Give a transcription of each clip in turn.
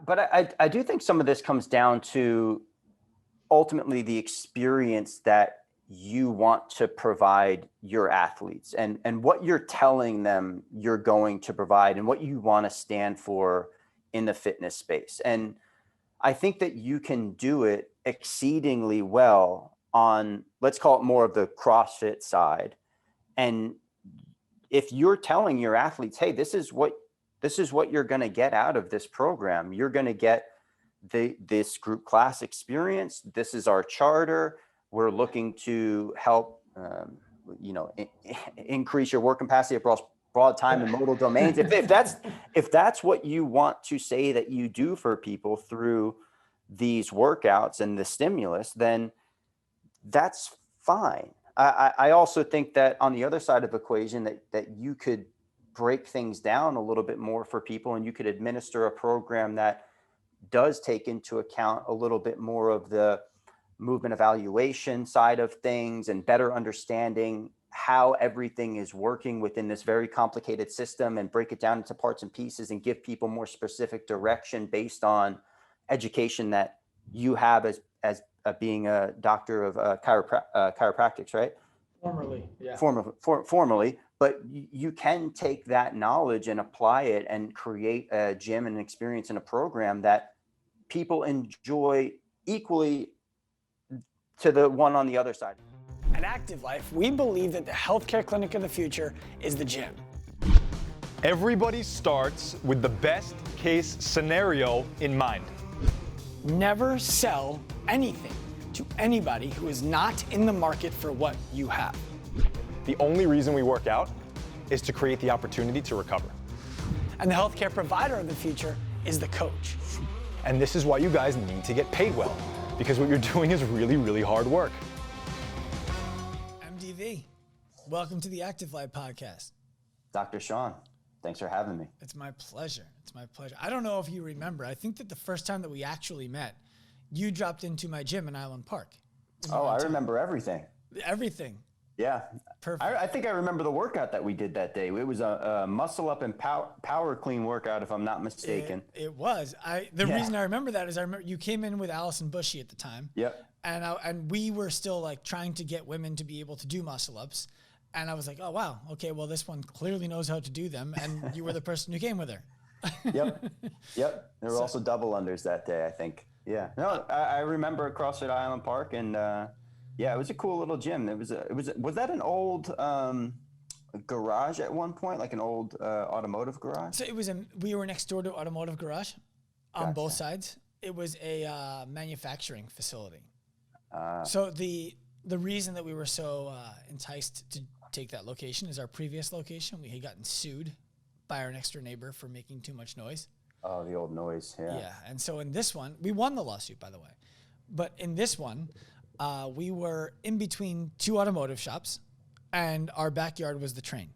But I do think some of this comes down to ultimately the experience that you want to provide your athletes and what you're telling them you're going to provide and what you want to stand for in the fitness space. And I think that you can do it exceedingly well on, let's call it more of the CrossFit side. And if you're telling your athletes, hey, this is what you're going to get out of this program. You're going to get this group class experience. This is our charter. We're looking to help, increase your work capacity across broad time and modal domains. If that's what you want to say that you do for people through these workouts and the stimulus, then that's fine. I also think that on the other side of the equation that you could break things down a little bit more for people, and you could administer a program that does take into account a little bit more of the movement evaluation side of things and better understanding how everything is working within this very complicated system, and break it down into parts and pieces and give people more specific direction based on education that you have as being a doctor of chiropractics, right? Formerly, yeah. Formerly, but you can take that knowledge and apply it and create a gym and an experience in a program that people enjoy equally to the one on the other side. At Active Life, we believe that the healthcare clinic of the future is the gym. Everybody starts with the best case scenario in mind. Never sell anything to anybody who is not in the market for what you have. The only reason we work out is to create the opportunity to recover. And the healthcare provider of the future is the coach. And this is why you guys need to get paid well, because what you're doing is really, really hard work. MDV, welcome to the Active Life podcast. Dr. Sean, thanks for having me. It's my pleasure. It's my pleasure. I don't know if you remember. I think that the first time that we actually met, you dropped into my gym in Island Park. Oh, I remember everything. Everything. Yeah. Perfect. I think I remember the workout that we did that day. It was a muscle up and power clean workout, if I'm not mistaken. It was. The reason I remember that is I remember you came in with Allison Bushy at the time. Yep. And we were still like trying to get women to be able to do muscle ups. And I was like, oh, wow. Okay, well, this one clearly knows how to do them. And you were the person who came with her. Yep. There were also double unders that day, I think. Yeah. No, I remember CrossFit Island Park, and yeah, it was a cool little gym. Was that an old garage at one point, like an old automotive garage? So we were next door to automotive garage on both sides. It was a manufacturing facility. So the reason that we were so enticed to take that location is our previous location. We had gotten sued by our next door neighbor for making too much noise. Oh, the old noise, yeah. Yeah, and so in this one, we won the lawsuit, by the way. But in this one, we were in between two automotive shops, and our backyard was the train.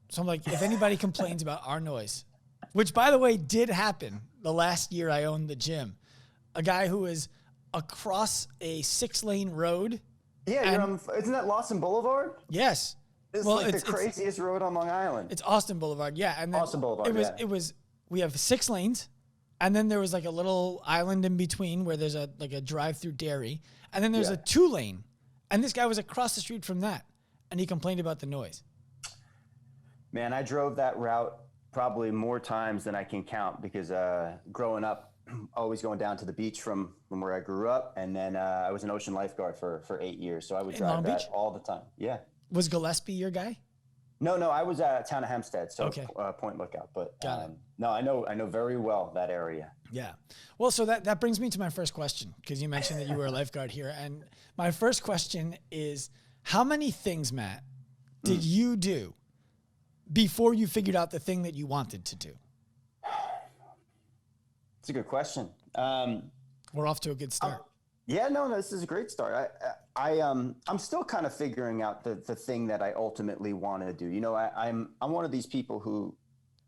So I'm like, if anybody complains about our noise, which, by the way, did happen the last year I owned the gym, a guy who was across a 6-lane road. Yeah, isn't that Lawson Boulevard? Yes. It's the craziest road on Long Island. It's Austin Boulevard, yeah. And then Austin Boulevard, it was. We have 6 lanes, and then there was like a little island in between where there's a drive-through dairy, and then there's a 2-lane, and this guy was across the street from that, and he complained about the noise. Man, I drove that route probably more times than I can count, because growing up, always going down to the beach from where I grew up, and then I was an ocean lifeguard for 8 years, so I would drive that all the time. Yeah. Was Gillespie your guy? No, I was at Town of Hempstead, so okay. Point Lookout. But no, I know very well that area. Yeah. Well, so that brings me to my first question, because you mentioned that you were a lifeguard here, and my first question is, how many things, Matt, did you do before you figured out the thing that you wanted to do? It's a good question. We're off to a good start. Yeah, no, this is a great start. I'm still kind of figuring out the thing that I ultimately want to do. You know, I'm one of these people who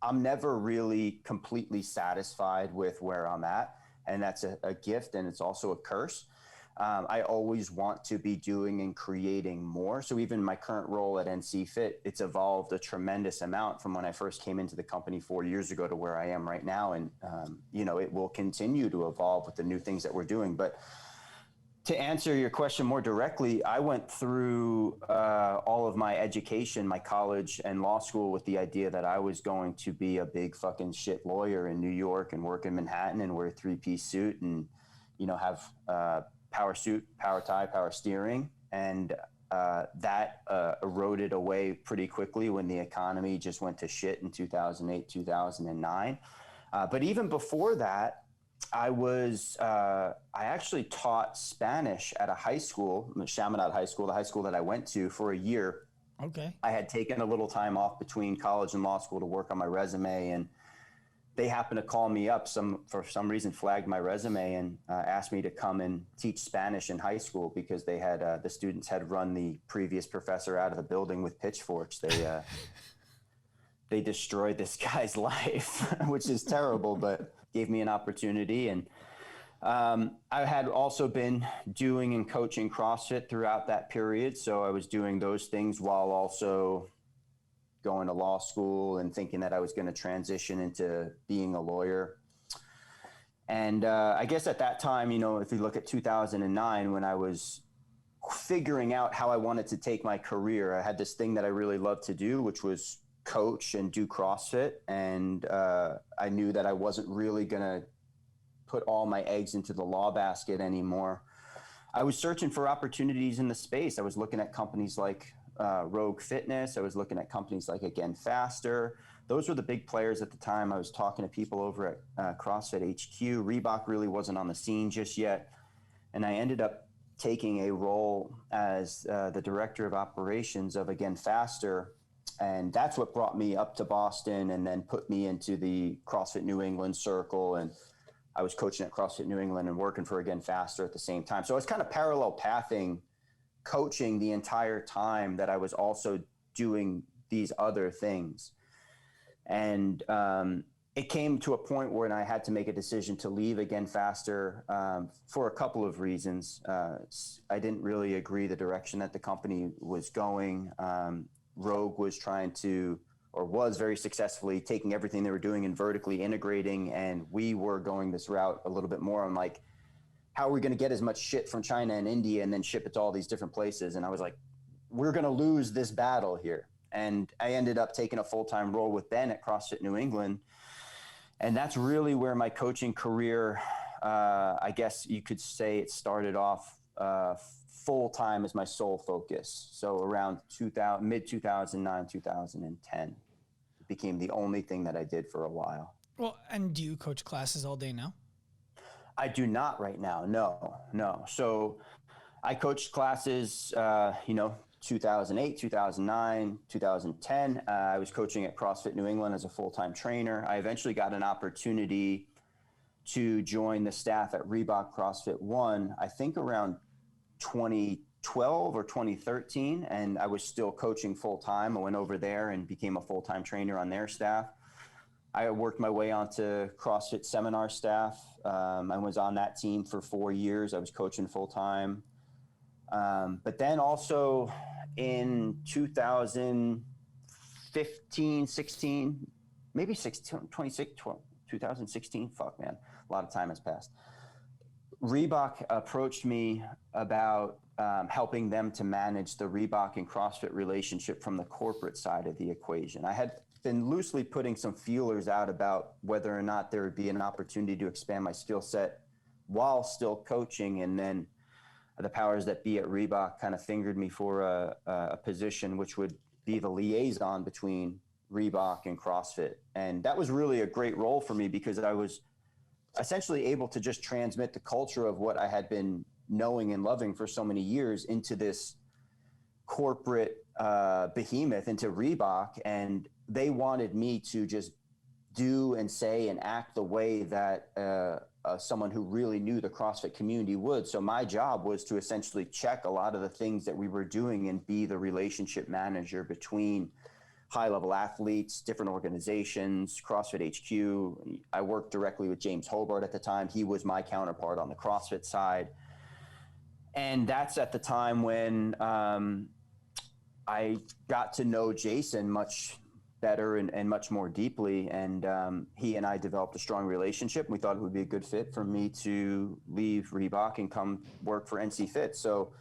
I'm never really completely satisfied with where I'm at, and that's a gift, and it's also a curse. I always want to be doing and creating more. So even my current role at NCFit, it's evolved a tremendous amount from when I first came into the company 4 years ago to where I am right now. And, it will continue to evolve with the new things that we're doing. But to answer your question more directly, I went through all of my education, my college and law school, with the idea that I was going to be a big fucking shit lawyer in New York and work in Manhattan and wear a 3-piece suit and, have power suit, power tie, power steering. And that eroded away pretty quickly when the economy just went to shit in 2008, 2009. But even before that, I actually taught Spanish at a high school, Chaminade High School, the high school that I went to, for a year. Okay. I had taken a little time off between college and law school to work on my resume, and they happened to call me up, for some reason flagged my resume and asked me to come and teach Spanish in high school because they had the students had run the previous professor out of the building with pitchforks. They destroyed this guy's life, which is terrible, but gave me an opportunity. And I had also been doing and coaching CrossFit throughout that period. So I was doing those things while also going to law school and thinking that I was going to transition into being a lawyer. And I guess at that time, if you look at 2009, when I was figuring out how I wanted to take my career, I had this thing that I really loved to do, which was coach and do CrossFit. And I knew that I wasn't really going to put all my eggs into the law basket anymore. I was searching for opportunities in the space. I was looking at companies like Rogue Fitness. I was looking at companies like Again Faster. Those were the big players at the time. I was talking to people over at CrossFit HQ. Reebok really wasn't on the scene just yet. And I ended up taking a role as the director of operations of Again Faster. And that's what brought me up to Boston and then put me into the CrossFit New England circle. And I was coaching at CrossFit New England and working for Again Faster at the same time. So I was kind of parallel pathing coaching the entire time that I was also doing these other things. And it came to a point where I had to make a decision to leave Again Faster for a couple of reasons. I didn't really agree the direction that the company was going. Rogue was was very successfully taking everything they were doing and vertically integrating. And we were going this route a little bit more on like, how are we going to get as much shit from China and India and then ship it to all these different places? And I was like, we're going to lose this battle here. And I ended up taking a full-time role with Ben at CrossFit New England. And that's really where my coaching career, I guess you could say it started off full-time as my sole focus. So around mid-2009, 2010, it became the only thing that I did for a while. Well, and do you coach classes all day now? I do not right now. No. So I coached classes, 2008, 2009, 2010. I was coaching at CrossFit New England as a full-time trainer. I eventually got an opportunity to join the staff at Reebok CrossFit One, I think around 2012 or 2013. And I was still coaching full-time. I went over there and became a full-time trainer on their staff. I worked my way onto CrossFit seminar staff. I was on that team for 4 years. I was coaching full time. But then also in 2015, 16, maybe 2016, fuck man, a lot of time has passed. Reebok approached me about helping them to manage the Reebok and CrossFit relationship from the corporate side of the equation. I had been loosely putting some feelers out about whether or not there would be an opportunity to expand my skill set while still coaching. And then the powers that be at Reebok kind of fingered me for a position which would be the liaison between Reebok and CrossFit. And that was really a great role for me because I was essentially able to just transmit the culture of what I had been knowing and loving for so many years into this corporate behemoth, into Reebok. And they wanted me to just do and say and act the way that someone who really knew the CrossFit community would. So my job was to essentially check a lot of the things that we were doing and be the relationship manager between high-level athletes, different organizations, CrossFit HQ. I worked directly with James Hobart at the time. He was my counterpart on the CrossFit side. And that's at the time when I got to know Jason much better and much more deeply. And he and I developed a strong relationship. We thought it would be a good fit for me to leave Reebok and come work for NCFit. So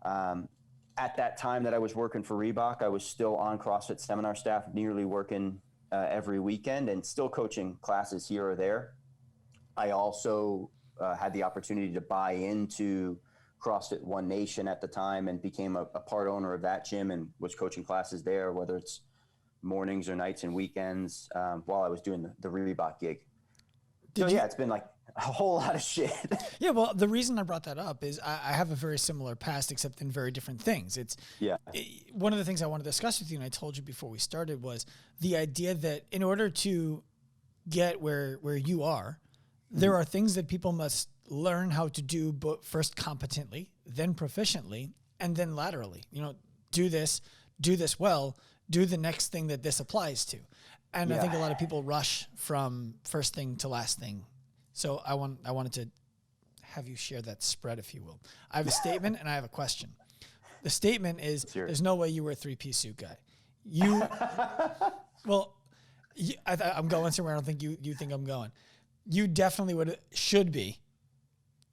at that time that I was working for Reebok, I was still on CrossFit seminar staff, nearly working every weekend and still coaching classes here or there. I also had the opportunity to buy into CrossFit One Nation at the time and became a part owner of that gym and was coaching classes there, whether it's mornings or nights and weekends, while I was doing the Reebok gig. It's been like a whole lot of shit. Yeah, well, the reason I brought that up is I have a very similar past, except in very different things. One of the things I want to discuss with you, and I told you before we started, was the idea that in order to get where you are, there are things that people must learn how to do, but first competently, then proficiently, and then laterally. Do this well, do the next thing that this applies to. And I think a lot of people rush from first thing to last thing. So I wanted to have you share that spread, if you will. I have a statement and I have a question. The statement is, there's no way you were a 3-piece suit guy. I'm going somewhere I don't think you think I'm going. You definitely should be,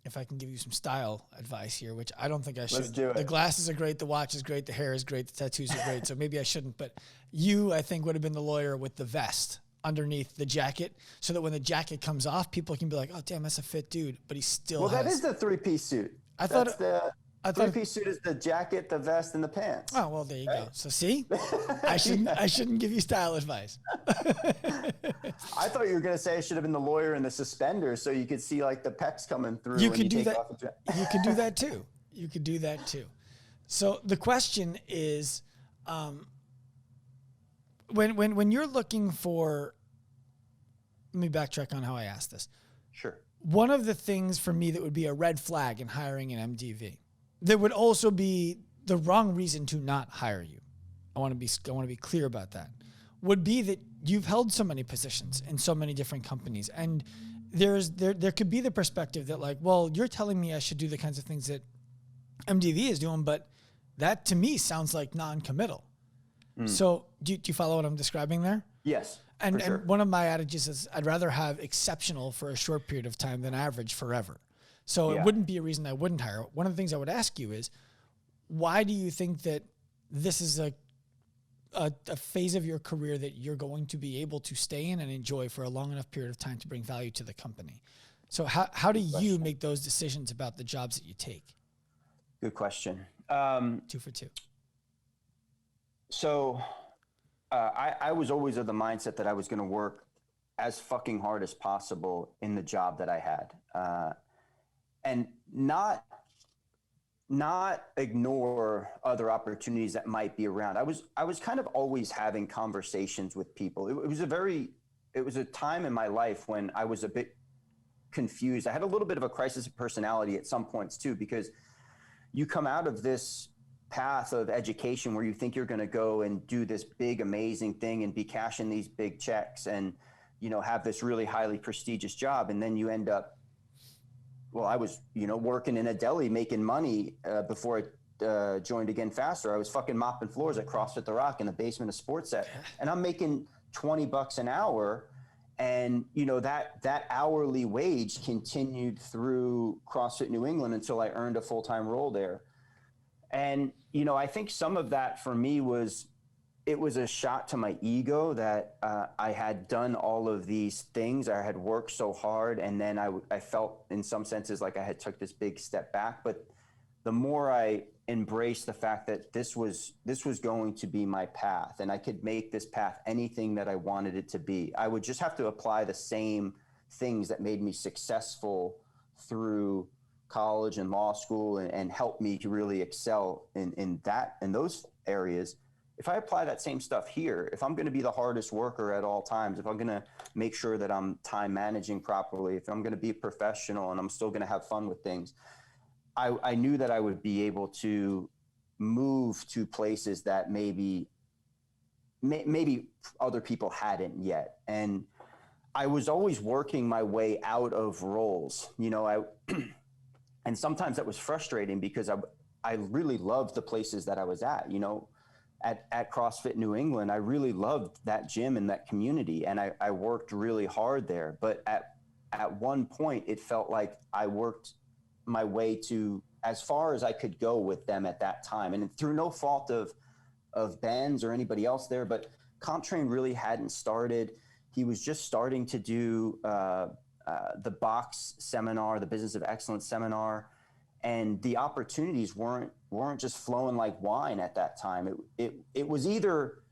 if I can give you some style advice here, which I don't think I should. Let's do it. The glasses are great, the watch is great, the hair is great, the tattoos are great, so maybe I shouldn't. But you, I think, would have been the lawyer with the vest underneath the jacket, so that when the jacket comes off, people can be like, oh, damn, that's a fit dude, but he still that is the 3-piece suit. I thought the 3-piece suit is the jacket, the vest, and the pants. Oh, well, there you go. So see, I shouldn't give you style advice. I thought you were going to say I should have been the lawyer in the suspenders so you could see like the pecs coming through. You could do that. You could do that too. You could do that too. So the question is, when you're looking for, let me backtrack on how I asked this. Sure. One of the things for me that would be a red flag in hiring an MDV, that would also be the wrong reason to not hire you, I want to be clear about that, would be that you've held so many positions in so many different companies. And there could be the perspective that like, well, you're telling me I should do the kinds of things that MDV is doing, but that to me sounds like non-committal. So do you follow what I'm describing there? Yes. And one of my adages is I'd rather have exceptional for a short period of time than average forever. So it wouldn't be a reason I wouldn't hire. One of the things I would ask you is, why do you think that this is a phase of your career that you're going to be able to stay in and enjoy for a long enough period of time to bring value to the company? So how do you make those decisions about the jobs that you take? Good question. 2 for 2. So I was always of the mindset that I was going to work as fucking hard as possible in the job that I had, and not ignore other opportunities that might be around. I was kind of always having conversations with people. It was a time in my life when I was a bit confused. I had a little bit of a crisis of personality at some points too, because you come out of this path of education where you think you're going to go and do this big, amazing thing and be cashing these big checks and, have this really highly prestigious job. And then you end up, I was, working in a deli making money before I joined Again Faster. I was fucking mopping floors at CrossFit The Rock in the basement of Sports Set, and I'm making $20 an hour. And, that hourly wage continued through CrossFit New England until I earned a full-time role there. And, I think some of that for me was a shot to my ego that I had done all of these things. I had worked so hard. And then I felt in some senses like I had took this big step back. But the more I embraced the fact that this was going to be my path and I could make this path anything that I wanted it to be, I would just have to apply the same things that made me successful through college and law school and help me to really excel in those areas. If I apply that same stuff here, if I'm going to be the hardest worker at all times, if I'm going to make sure that I'm time managing properly, if I'm going to be a professional and I'm still going to have fun with things, I knew that I would be able to move to places that maybe other people hadn't yet. And I was always working my way out of roles. And sometimes that was frustrating because I really loved the places that I was at, you know, at CrossFit New England. I really loved that gym and that community. And I worked really hard there. But at one point it felt like I worked my way to as far as I could go with them at that time. And through no fault of Ben's or anybody else there, but CompTrain really hadn't started. He was just starting to do the box seminar, the Business of Excellence seminar, and the opportunities weren't just flowing like wine at that time. It was either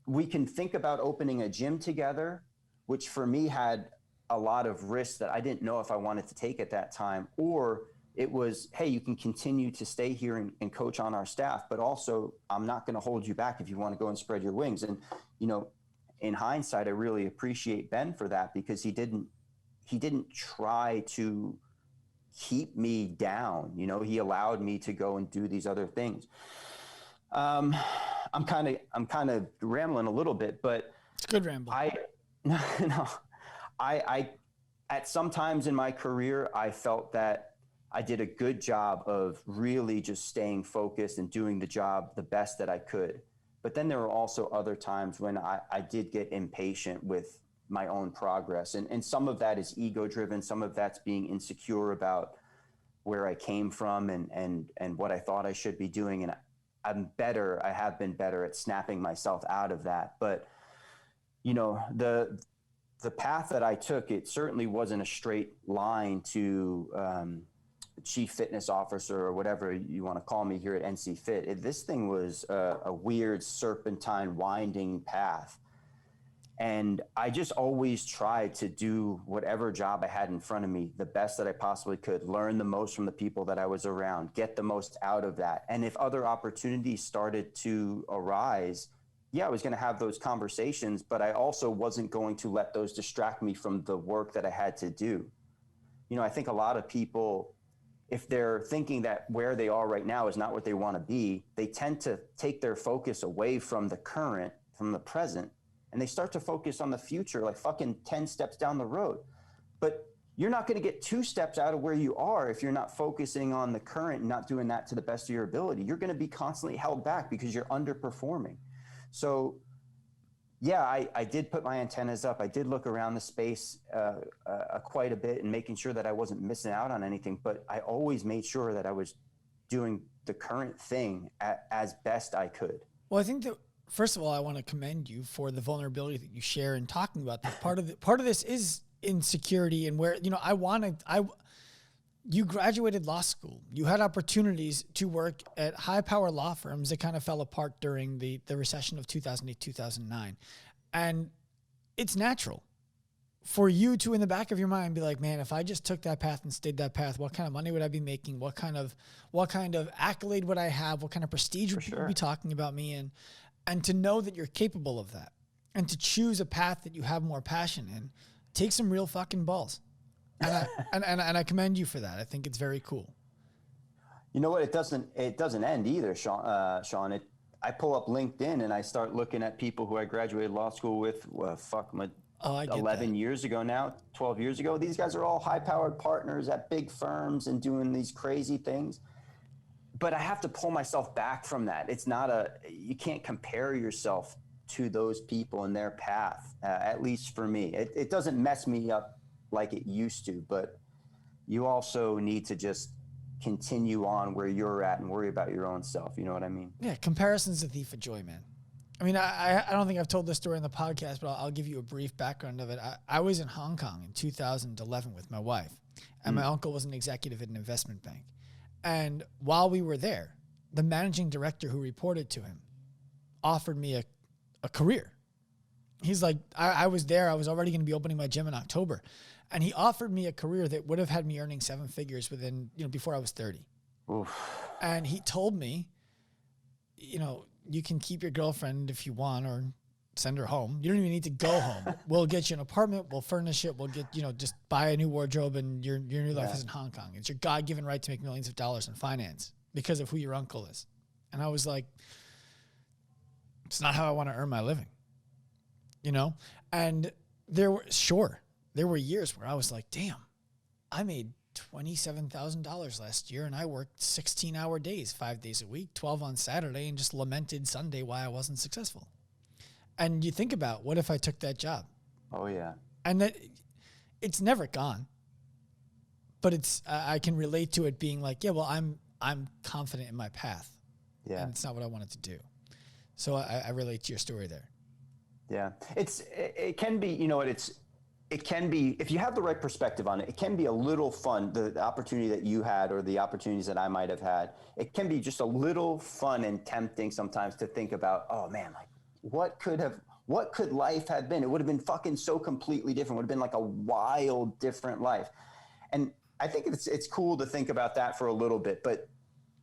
we can think about opening a gym together, which for me had a lot of risks that I didn't know if I wanted to take at that time, or it was, hey, you can continue to stay here and coach on our staff, but also I'm not going to hold you back if you want to go and spread your wings. And, you know, in hindsight, I really appreciate Ben for that, because he didn't try to keep me down. You know, he allowed me to go and do these other things. I'm kind of rambling a little bit, but it's a good ramble. I at some times in my career, I felt that I did a good job of really just staying focused and doing the job the best that I could. But then there were also other times when I did get impatient with my own progress. And some of that is ego driven. Some of that's being insecure about where I came from and what I thought I should be doing. And I have been better at snapping myself out of that. But, you know, the path that I took, it certainly wasn't a straight line to chief fitness officer or whatever you want to call me here at NCFit. This thing was a weird serpentine winding path. And I just always tried to do whatever job I had in front of me the best that I possibly could, learn the most from the people that I was around, get the most out of that. And if other opportunities started to arise, yeah, I was going to have those conversations, but I also wasn't going to let those distract me from the work that I had to do. You know, I think a lot of people, if they're thinking that where they are right now is not what they want to be, they tend to take their focus away from the current, from the present, and they start to focus on the future, like fucking 10 steps down the road. But you're not going to get 2 steps out of where you are if you're not focusing on the current and not doing that to the best of your ability. You're going to be constantly held back because you're underperforming. So yeah, I did put my antennas up. I did look around the space quite a bit and making sure that I wasn't missing out on anything, but I always made sure that I was doing the current thing as best I could. Well, I think that, first of all, I want to commend you for the vulnerability that you share in talking about this. Part of this is insecurity, and where, you know, you graduated law school. You had opportunities to work at high power law firms that kind of fell apart during the recession of 2008, 2009. And it's natural for you to, in the back of your mind, be like, man, if I just took that path and stayed that path, what kind of money would I be making? What kind of accolade would I have? What kind of prestige would people be talking about me in? And to know that you're capable of that, and to choose a path that you have more passion in, take some real fucking balls. And I commend you for that. I think it's very cool. You know what? It doesn't end either, Sean. I pull up LinkedIn and I start looking at people who I graduated law school with. 11 years ago now, 12 years ago. These guys are all high-powered partners at big firms and doing these crazy things. But I have to pull myself back from that. You can't compare yourself to those people and their path. At least for me, it doesn't mess me up like it used to, but you also need to just continue on where you're at and worry about your own self. You know what I mean? Yeah. Comparison's a thief of joy, man. I mean, I don't think I've told this story on the podcast, but I'll give you a brief background of it. I was in Hong Kong in 2011 with my wife, and my uncle was an executive at an investment bank. And while we were there, the managing director who reported to him offered me a career. He's like, I was there. I was already going to be opening my gym in October. And he offered me a career that would have had me earning 7 figures before I was 30. Oof. And he told me, you know, you can keep your girlfriend if you want, or send her home. You don't even need to go home. We'll get you an apartment. We'll furnish it. We'll get, just buy a new wardrobe, and your new life is in Hong Kong. It's your God-given right to make millions of dollars in finance because of who your uncle is. And I was like, it's not how I want to earn my living, And there were years where I was like, damn, I made $27,000 last year, and I worked 16-hour days, 5 days a week, 12 on Saturday, and just lamented Sunday why I wasn't successful. And you think about, what if I took that job? Oh yeah. And that it's never gone, but it's I can relate to it being like, yeah, well, I'm confident in my path. Yeah. And it's not what I wanted to do. So I relate to your story there. Yeah. It can be, you know what, it can be, if you have the right perspective on it, it can be a little fun. The opportunity that you had, or the opportunities that I might have had, it can be just a little fun and tempting sometimes to think about, oh man, like what could life have been? It would have been fucking so completely different. It would have been like a wild, different life. And I think it's cool to think about that for a little bit, but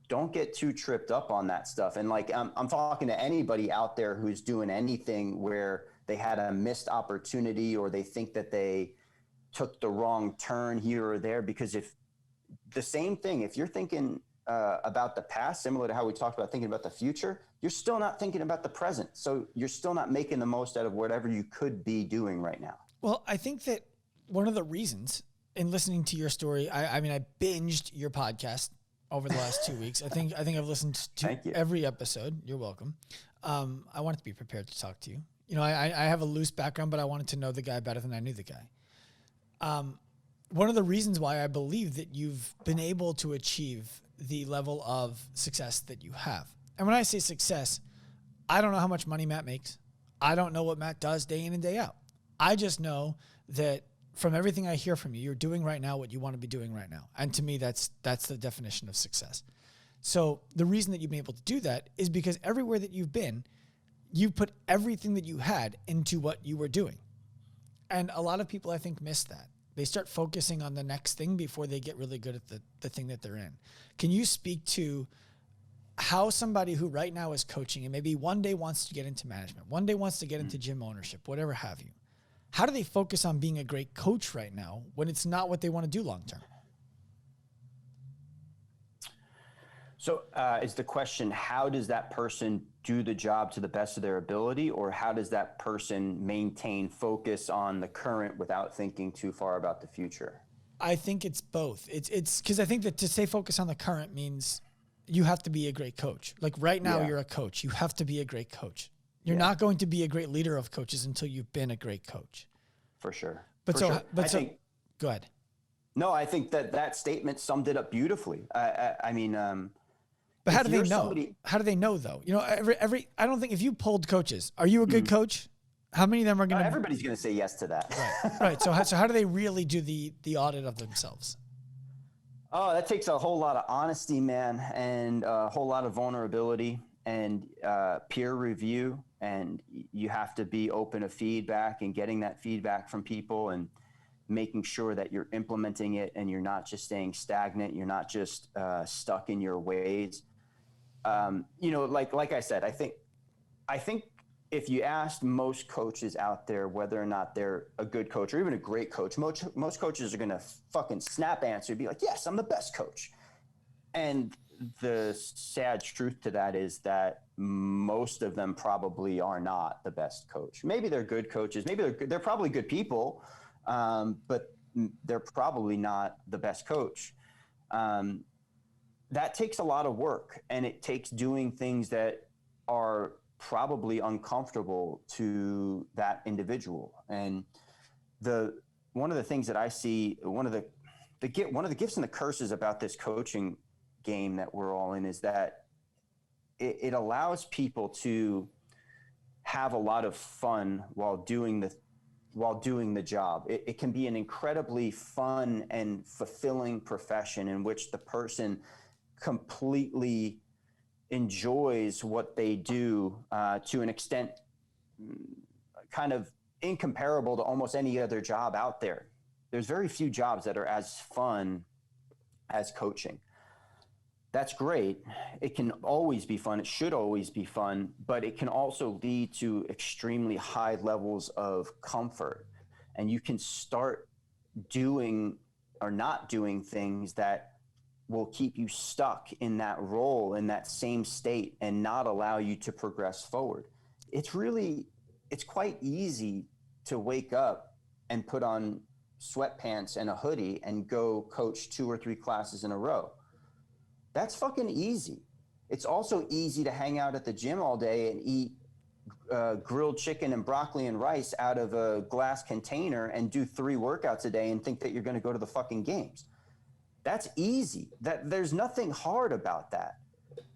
don't get too tripped up on that stuff. And like, I'm talking to anybody out there who's doing anything where they had a missed opportunity, or they think that they took the wrong turn here or there, because if the same thing, if you're thinking about the past, similar to how we talked about thinking about the future, you're still not thinking about the present. So you're still not making the most out of whatever you could be doing right now. Well, I think that one of the reasons in listening to your story, I mean, I binged your podcast over the last 2 weeks. I think I've listened to every episode. You're welcome. I wanted to be prepared to talk to you. You know, I have a loose background, but I wanted to know the guy better than I knew the guy. One of the reasons why I believe that you've been able to achieve the level of success that you have. And when I say success, I don't know how much money Matt makes. I don't know what Matt does day in and day out. I just know that from everything I hear from you, you're doing right now what you want to be doing right now. And to me, that's the definition of success. So the reason that you've been able to do that is because everywhere that you've been, you put everything that you had into what you were doing. And a lot of people, I think, miss that. They start focusing on the next thing before they get really good at the thing that they're in. Can you speak to how somebody who right now is coaching and maybe one day wants to get into management, one day wants to get into gym ownership, whatever have you, how do they focus on being a great coach right now when it's not what they want to do long term? So is the question, how does that person do the job to the best of their ability, or how does that person maintain focus on the current without thinking too far about the future? I think it's both. It's because I think that to stay focused on the current means you have to be a great coach. Like right now, you're a coach. You have to be a great coach. You're not going to be a great leader of coaches until you've been a great coach. For sure. But go ahead. No, I think that statement summed it up beautifully. I mean, but how do they know? How do they know though? You know, I don't think if you polled coaches, are you a good coach? How many of them are going to? Everybody's going to say yes to that. Right. So how do they really do the audit of themselves? Oh, that takes a whole lot of honesty, man, and a whole lot of vulnerability and peer review. And you have to be open to feedback and getting that feedback from people and making sure that you're implementing it and you're not just staying stagnant. You're not just stuck in your ways. You know, like I said, I think if you asked most coaches out there whether or not they're a good coach or even a great coach, most coaches are going to fucking snap answer, be like, yes, I'm the best coach. And the sad truth to that is that most of them probably are not the best coach. Maybe they're good coaches. Maybe they're probably good people, but they're probably not the best coach. That takes a lot of work, and it takes doing things that are probably uncomfortable to that individual. And one of the things that I see, one of the gifts and the curses about this coaching game that we're all in is that it allows people to have a lot of fun while doing the job. It can be an incredibly fun and fulfilling profession in which the person completely enjoys what they do to an extent kind of incomparable to almost any other job out there. There's very few jobs that are as fun as coaching. That's great. It can always be fun. It should always be fun, but it can also lead to extremely high levels of comfort. And you can start doing or not doing things that will keep you stuck in that role, in that same state, and not allow you to progress forward. It's quite easy to wake up and put on sweatpants and a hoodie and go coach 2 or 3 classes in a row. That's fucking easy. It's also easy to hang out at the gym all day and eat grilled chicken and broccoli and rice out of a glass container and do 3 workouts a day and think that you're going to go to the fucking games. That's easy. There's nothing hard about that.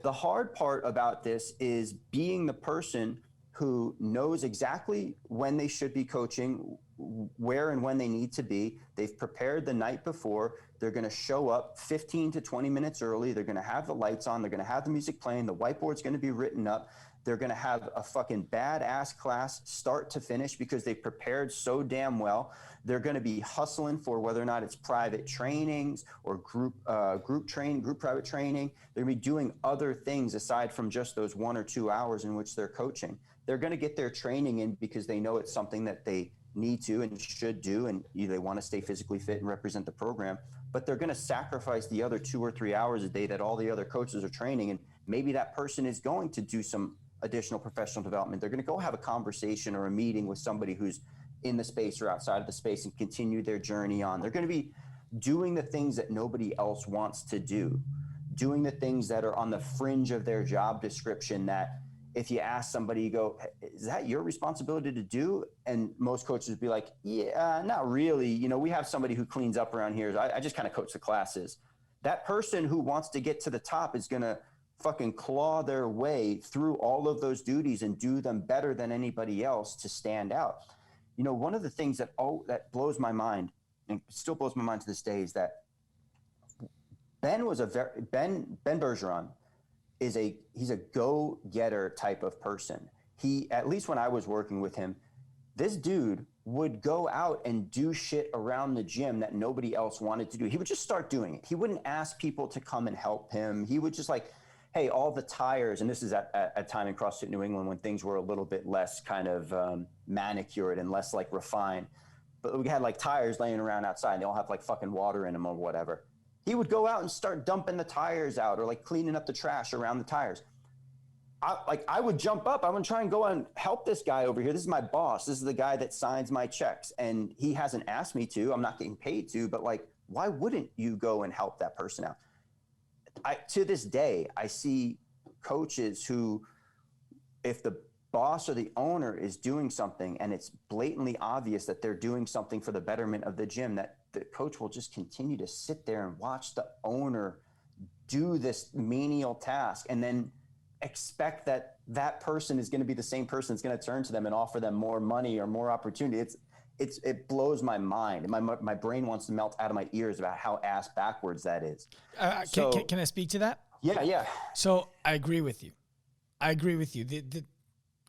The hard part about this is being the person who knows exactly when they should be coaching, where and when they need to be. They've prepared the night before. They're going to show up 15 to 20 minutes early. They're going to have the lights on. They're going to have the music playing. The whiteboard's going to be written up. They're going to have a fucking badass class start to finish because they've prepared so damn well. They're going to be hustling for whether or not it's private trainings or group private training. They're going to be doing other things aside from just those 1 or 2 hours in which they're coaching. They're going to get their training in because they know it's something that they need to and should do, and they want to stay physically fit and represent the program. But they're going to sacrifice the other 2 or 3 hours a day that all the other coaches are training, and maybe that person is going to do some additional professional development. They're going to go have a conversation or a meeting with somebody who's in the space or outside of the space and continue their journey on. They're going to be doing the things that nobody else wants to do, doing the things that are on the fringe of their job description that if you ask somebody, you go, is that your responsibility to do? And most coaches would be like, yeah, not really. We have somebody who cleans up around here. I just kind of coach the classes. That person who wants to get to the top is going to fucking claw their way through all of those duties and do them better than anybody else to stand out. One of the things that blows my mind and still blows my mind to this day is that Ben Bergeron he's a go-getter type of person. He, at least when I was working with him, this dude would go out and do shit around the gym that nobody else wanted to do. He would just start doing it. He wouldn't ask people to come and help him. He would just like, hey, all the tires, and this is at a time in CrossFit New England when things were a little bit less kind of manicured and less like refined. But we had like tires laying around outside and they all have like fucking water in them or whatever. He would go out and start dumping the tires out or like cleaning up the trash around the tires. I would jump up. I would try and go and help this guy over here. This is my boss. This is the guy that signs my checks. And he hasn't asked me to. I'm not getting paid to. But like, why wouldn't you go and help that person out? To this day, I see coaches who, if the boss or the owner is doing something and it's blatantly obvious that they're doing something for the betterment of the gym, that the coach will just continue to sit there and watch the owner do this menial task and then expect that person is going to be the same person that's going to turn to them and offer them more money or more opportunity. It blows my mind. My brain wants to melt out of my ears about how ass backwards that is. Can I speak to that? Yeah. So I agree with you.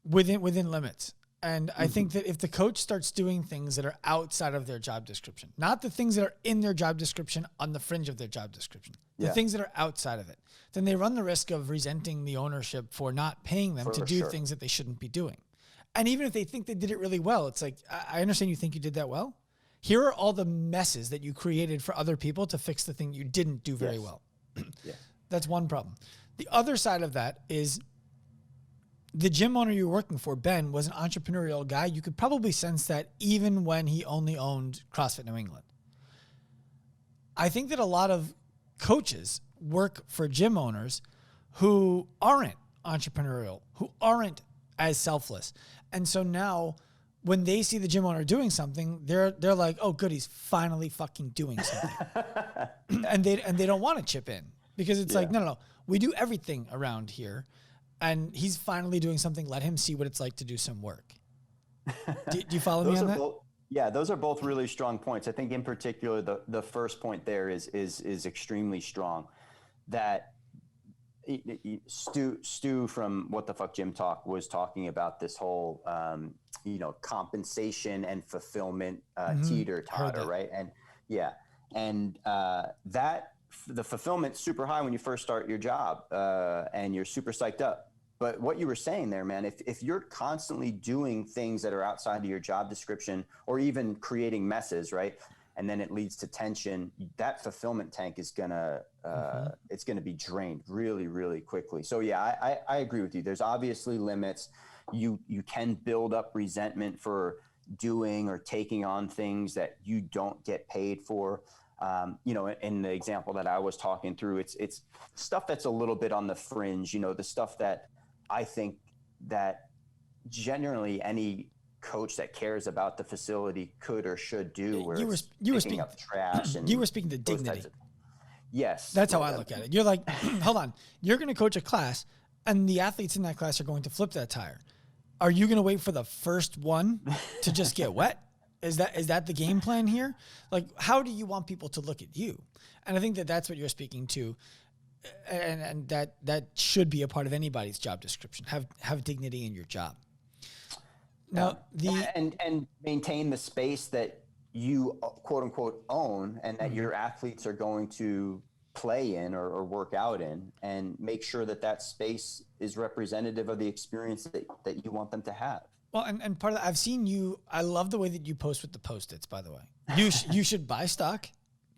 Within limits. And I think that if the coach starts doing things that are outside of their job description, not the things that are in their job description on the fringe of their job description, the things that are outside of it, then they run the risk of resenting the ownership for not paying them to do things that they shouldn't be doing. And even if they think they did it really well, it's like, I understand you think you did that well. Here are all the messes that you created for other people to fix the thing you didn't do very well. That's one problem. The other side of that is the gym owner you're working for, Ben, was an entrepreneurial guy. You could probably sense that even when he only owned CrossFit New England. I think that a lot of coaches work for gym owners who aren't entrepreneurial, who aren't as selfless. And so now when they see the gym owner doing something, they're like, oh, good, he's finally fucking doing something. and they don't want to chip in because it's like, no, we do everything around here. And he's finally doing something. Let him see what it's like to do some work. Do you follow me on that? Those are both really strong points. I think in particular, the first point there is extremely strong. That Stu from What the Fuck Gym Talk was talking about this whole, compensation and fulfillment teeter-totter, right? And that the fulfillment's super high when you first start your job and you're super psyched up. But what you were saying there, man, if you're constantly doing things that are outside of your job description or even creating messes, right? And then it leads to tension, that fulfillment tank is gonna, it's gonna be drained really, really quickly. So I agree with you. There's obviously limits. You can build up resentment for doing or taking on things that you don't get paid for. In the example that I was talking through, it's stuff that's a little bit on the fringe, the stuff that I think that generally any coach that cares about the facility could or should do, where you were speaking up trash and you were speaking to dignity. Yes. That's how I look at it. You're like, hold on, you're going to coach a class and the athletes in that class are going to flip that tire. Are you going to wait for the first one to just get wet? Is that the game plan here? Like, how do you want people to look at you? And I think that that's what you're speaking to. And that should be a part of anybody's job description. Have dignity in your job. Now, and maintain the space that you quote unquote own, and that your athletes are going to play in or work out in, and make sure that space is representative of the experience that you want them to have. Well, and part of that, I've seen you. I love the way that you post with the Post-its. By the way, you should buy stock,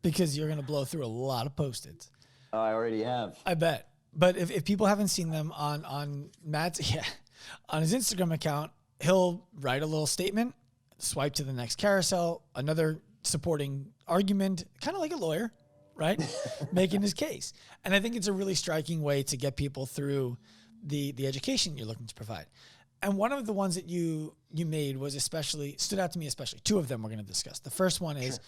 because you're going to blow through a lot of Post-its. I already have. I bet. But if people haven't seen them on Matt's, on his Instagram account, he'll write a little statement, swipe to the next carousel, another supporting argument, kind of like a lawyer, right? Making his case. And I think it's a really striking way to get people through the education you're looking to provide. And one of the ones that you made was stood out to me especially. Two of them we're going to discuss. The first one is,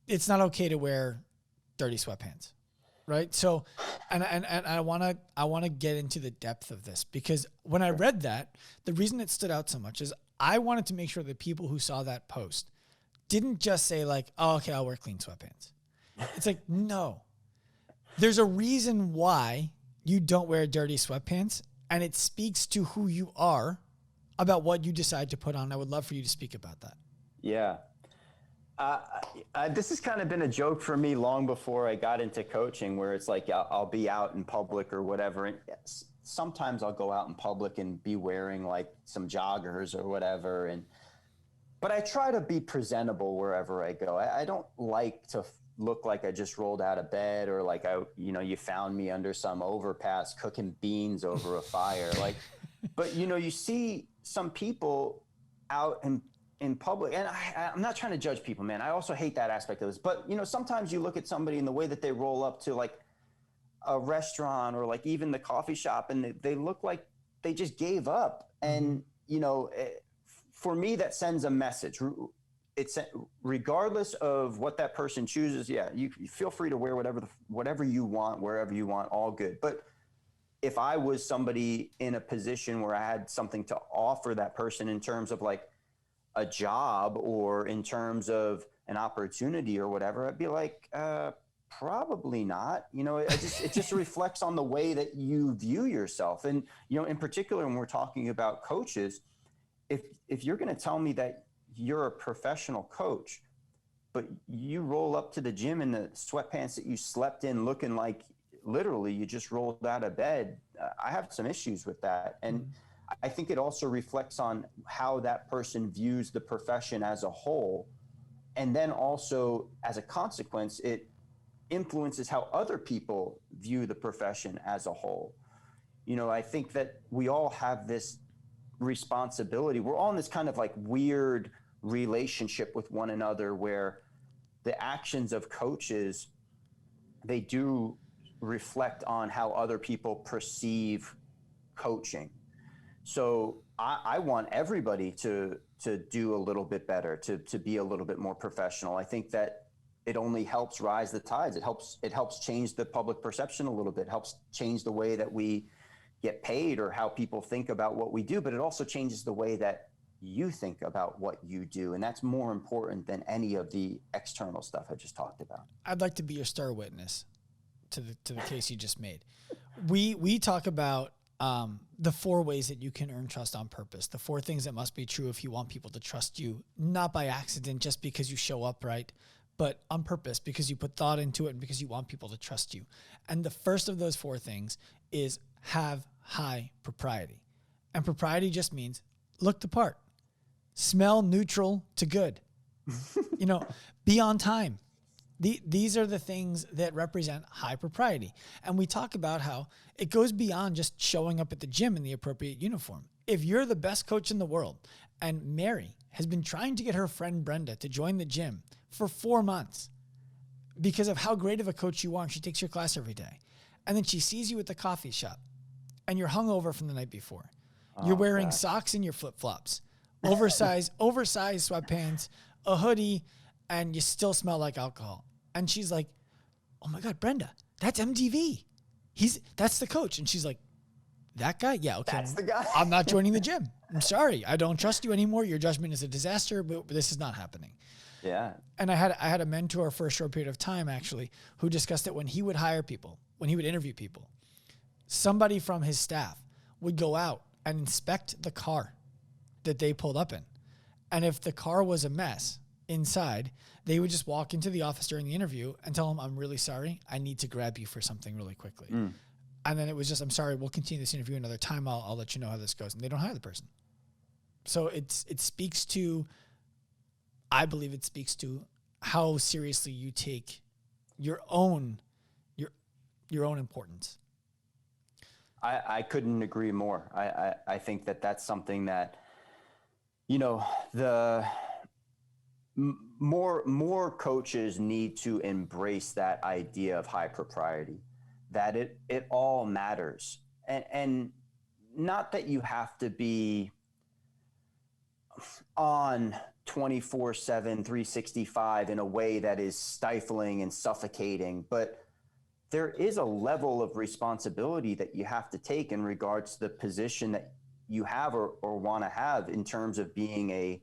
it's not okay to wear dirty sweatpants, right? So, and I want to get into the depth of this, because when I read that, the reason it stood out so much is I wanted to make sure that people who saw that post didn't just say like, oh, okay, I'll wear clean sweatpants. It's like, no, there's a reason why you don't wear dirty sweatpants, and it speaks to who you are about what you decide to put on. I would love for you to speak about that. Yeah. This has kind of been a joke for me long before I got into coaching, where it's like I'll be out in public or whatever. And sometimes I'll go out in public and be wearing like some joggers or whatever. But I try to be presentable wherever I go. I don't like to look like I just rolled out of bed, or like you found me under some overpass cooking beans over a fire. But you see some people out in public, and I'm not trying to judge people, man. I also hate that aspect of this. But sometimes you look at somebody in the way that they roll up to like a restaurant or like even the coffee shop, and they look like they just gave up. And for me, that sends a message. It's regardless of what that person chooses. Yeah, you feel free to wear whatever you want, wherever you want, all good. But if I was somebody in a position where I had something to offer that person in terms of like a job or in terms of an opportunity or whatever, I'd be like, probably not. It just reflects on the way that you view yourself. And, in particular, when we're talking about coaches, if you're going to tell me that you're a professional coach, but you roll up to the gym in the sweatpants that you slept in looking like literally you just rolled out of bed, I have some issues with that. And I think it also reflects on how that person views the profession as a whole. And then also, as a consequence, it influences how other people view the profession as a whole. I think that we all have this responsibility. We're all in this kind of like weird relationship with one another, where the actions of coaches, they do reflect on how other people perceive coaching. So I want everybody to do a little bit better, to be a little bit more professional. I think that it only helps rise the tides. It helps change the public perception a little bit, helps change the way that we get paid or how people think about what we do, but it also changes the way that you think about what you do. And that's more important than any of the external stuff I just talked about. I'd like to be your star witness to the case you just made. We talk about the 4 ways that you can earn trust on purpose, the 4 things that must be true if you want people to trust you, not by accident, just because you show up right, but on purpose, because you put thought into it and because you want people to trust you. And the first of those 4 things is have high propriety. And propriety just means look the part, smell neutral to good, be on time. These are the things that represent high propriety. And we talk about how it goes beyond just showing up at the gym in the appropriate uniform. If you're the best coach in the world And Mary has been trying to get her friend Brenda to join the gym for 4 months because of how great of a coach you are. She takes your class every day. And then she sees you at the coffee shop and you're hungover from the night before. You're wearing socks and your flip-flops, oversized sweatpants, a hoodie, and you still smell like alcohol. And she's like, oh my God, Brenda, that's MTV. That's the coach. And she's like, that guy? Yeah, okay. That's the guy. I'm not joining the gym. I'm sorry. I don't trust you anymore. Your judgment is a disaster, but this is not happening. Yeah. And I had a mentor for a short period of time, actually, who discussed that when he would hire people, when he would interview people, somebody from his staff would go out and inspect the car that they pulled up in. And if the car was a mess inside, they would just walk into the office during the interview and tell him, I'm really sorry. I need to grab you for something really quickly. And then it was just, I'm sorry, we'll continue this interview another time. I'll let you know how this goes. And they don't hire the person. So it speaks to, I believe it speaks to how seriously you take your own importance. I couldn't agree more. I think that's something that, more coaches need to embrace that idea of high propriety, that it all matters. And not that you have to be on 24/7, 365 in a way that is stifling and suffocating, but there is a level of responsibility that you have to take in regards to the position that you have or want to have in terms of being a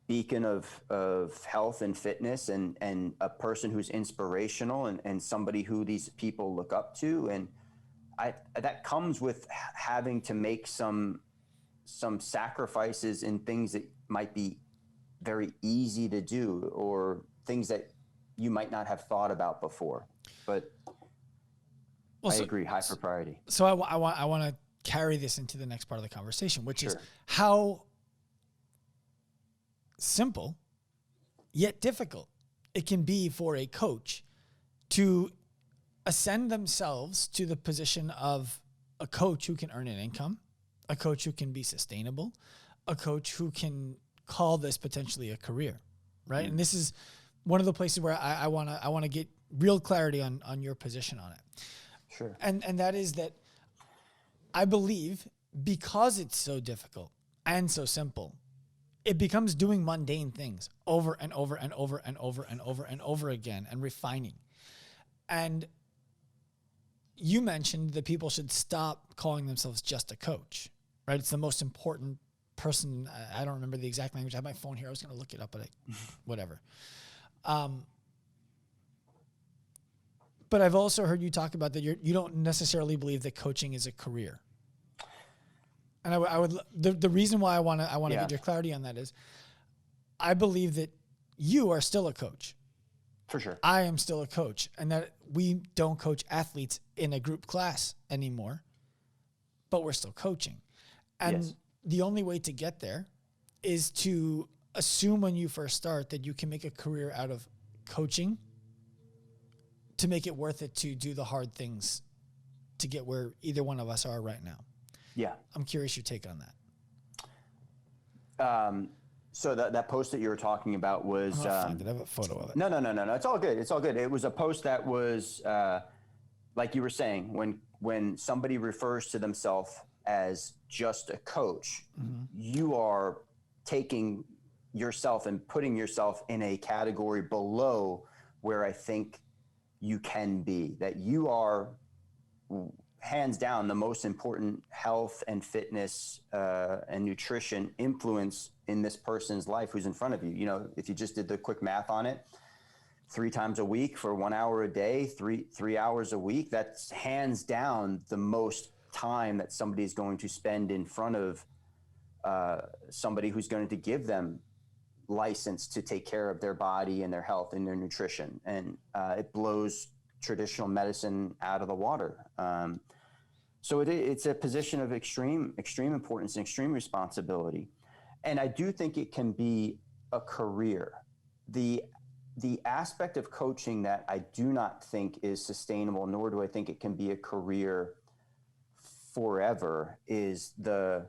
beacon of health and fitness and a person who's inspirational and somebody who these people look up to. And that comes with having to make some sacrifices in things that might be very easy to do or things that you might not have thought about before. But I agree, high propriety. So I want to carry this into the next part of the conversation, which is how simple yet difficult it can be for a coach to ascend themselves to the position of a coach who can earn an income, a coach who can be sustainable, a coach who can call this potentially a career, right? And this is one of the places where I want to get real clarity on your position on it. Sure. And that is that I believe because it's so difficult and so simple, it becomes doing mundane things over and over and over and over and over and over again and refining. And you mentioned that people should stop calling themselves just a coach, right? It's the most important person. I don't remember the exact language. I have my phone here. I was going to look it up, but whatever. But I've also heard you talk about that you don't necessarily believe that coaching is a career. And I would the reason why I want to get your clarity on that is I believe that you are still a coach. For sure. I am still a coach, and that we don't coach athletes in a group class anymore, but we're still coaching. And the only way to get there is to assume when you first start that you can make a career out of coaching to make it worth it to do the hard things to get where either one of us are right now. Yeah. I'm curious your take on that. So that post that you were talking about was, I have a photo of it. No. It's all good. It's all good. It was a post that was, like you were saying, when somebody refers to themselves as just a coach, you are taking yourself and putting yourself in a category below where I think you can be, that you are hands down the most important health and fitness and nutrition influence in this person's life who's in front of you. You know, if you just did the quick math on it, 3 times a week for 1 hour a day, three hours a week, that's hands down the most time that somebody's going to spend in front of somebody who's going to give them license to take care of their body and their health and their nutrition. And it blows traditional medicine out of the water. So it's a position of extreme importance and extreme responsibility. And I do think it can be a career. The aspect of coaching that I do not think is sustainable, nor do I think it can be a career forever, is the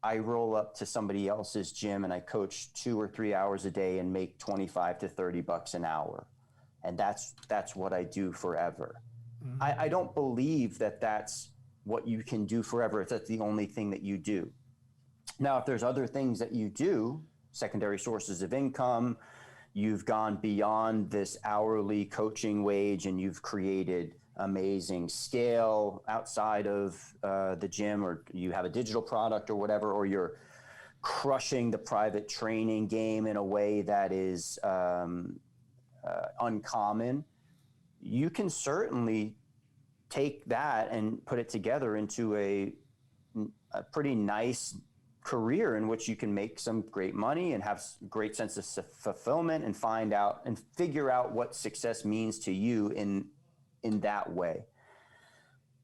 I roll up to somebody else's gym and I coach 2 or 3 hours a day and make 25 to 30 bucks an hour. And that's what I do forever. Mm-hmm. I don't believe that that's what you can do forever if that's the only thing that you do. Now, if there's other things that you do, secondary sources of income, you've gone beyond this hourly coaching wage and you've created amazing scale outside of the gym, or you have a digital product or whatever, or you're crushing the private training game in a way that is uncommon, you can certainly take that and put it together into a pretty nice career in which you can make some great money and have a great sense of fulfillment and find out and figure out what success means to you in that way.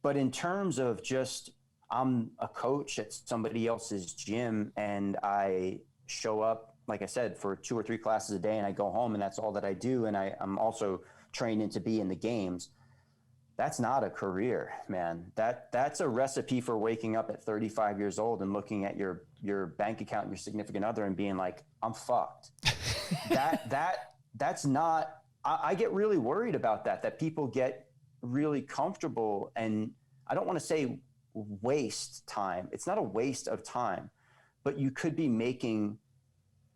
But in terms of just, I'm a coach at somebody else's gym and I show up, like I said, for 2 or 3 classes a day and I go home and that's all that I do. And I'm also training to be in the games. That's not a career, man. That's a recipe for waking up at 35 years old and looking at your bank account and your significant other and being like, I'm fucked. That's not, I get really worried about that people get really comfortable, and I don't want to say waste time. It's not a waste of time, but you could be making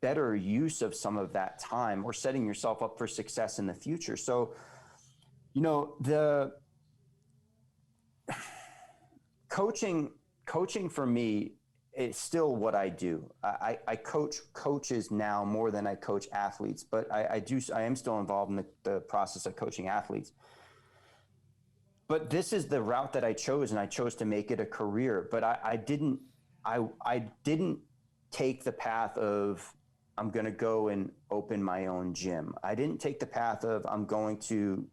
better use of some of that time or setting yourself up for success in the future. So, you know, the coaching for me is still what I do. I coach coaches now more than I coach athletes, but I am still involved in the process of coaching athletes. But this is the route that I chose, and I chose to make it a career. But I didn't take the path of I'm going to go and open my own gym. I didn't take the path of I'm going to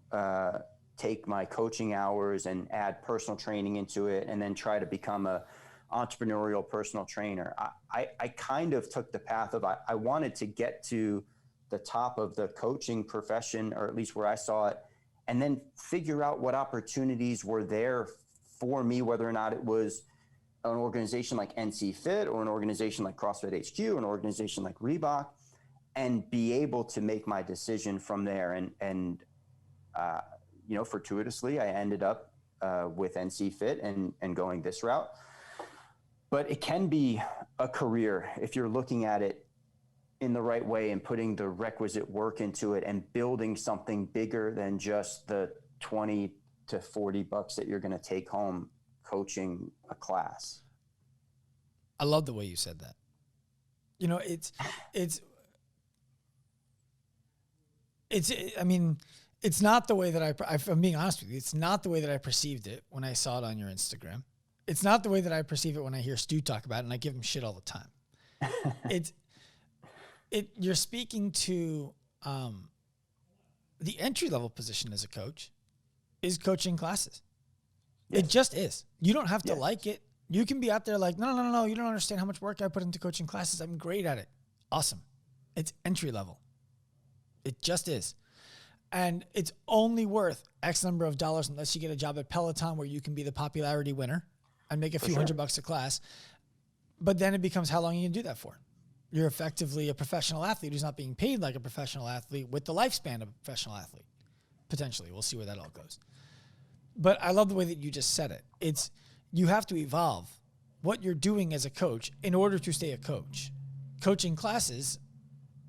take my coaching hours and add personal training into it and then try to become a entrepreneurial personal trainer. I kind of took the path of I wanted to get to the top of the coaching profession, or at least where I saw it, and then figure out what opportunities were there for me, whether or not it was an organization like NCFit or an organization like CrossFit HQ, an organization like Reebok, and be able to make my decision from there. And you know, fortuitously, I ended up with NCFit and going this route. But it can be a career if you're looking at it in the right way and putting the requisite work into it and building something bigger than just the 20 to 40 bucks that you're going to take home coaching a class. I love the way you said that. You know, I mean, it's not the way that I'm being honest with you. It's not the way that I perceived it when I saw it on your Instagram. It's not the way that I perceive it when I hear Stu talk about it, and I give him shit all the time. You're speaking to the entry-level position as a coach is coaching classes. Yes. It just is. You don't have to like it. You can be out there like, no. You don't understand how much work I put into coaching classes. I'm great at it. Awesome. It's entry-level. It just is. And it's only worth X number of dollars unless you get a job at Peloton where you can be the popularity winner and make a few $100 a class. But then it becomes how long you can do that for. You're effectively a professional athlete who's not being paid like a professional athlete with the lifespan of a professional athlete. Potentially. We'll see where that all goes. But I love the way that you just said it. You have to evolve what you're doing as a coach in order to stay a coach. Coaching classes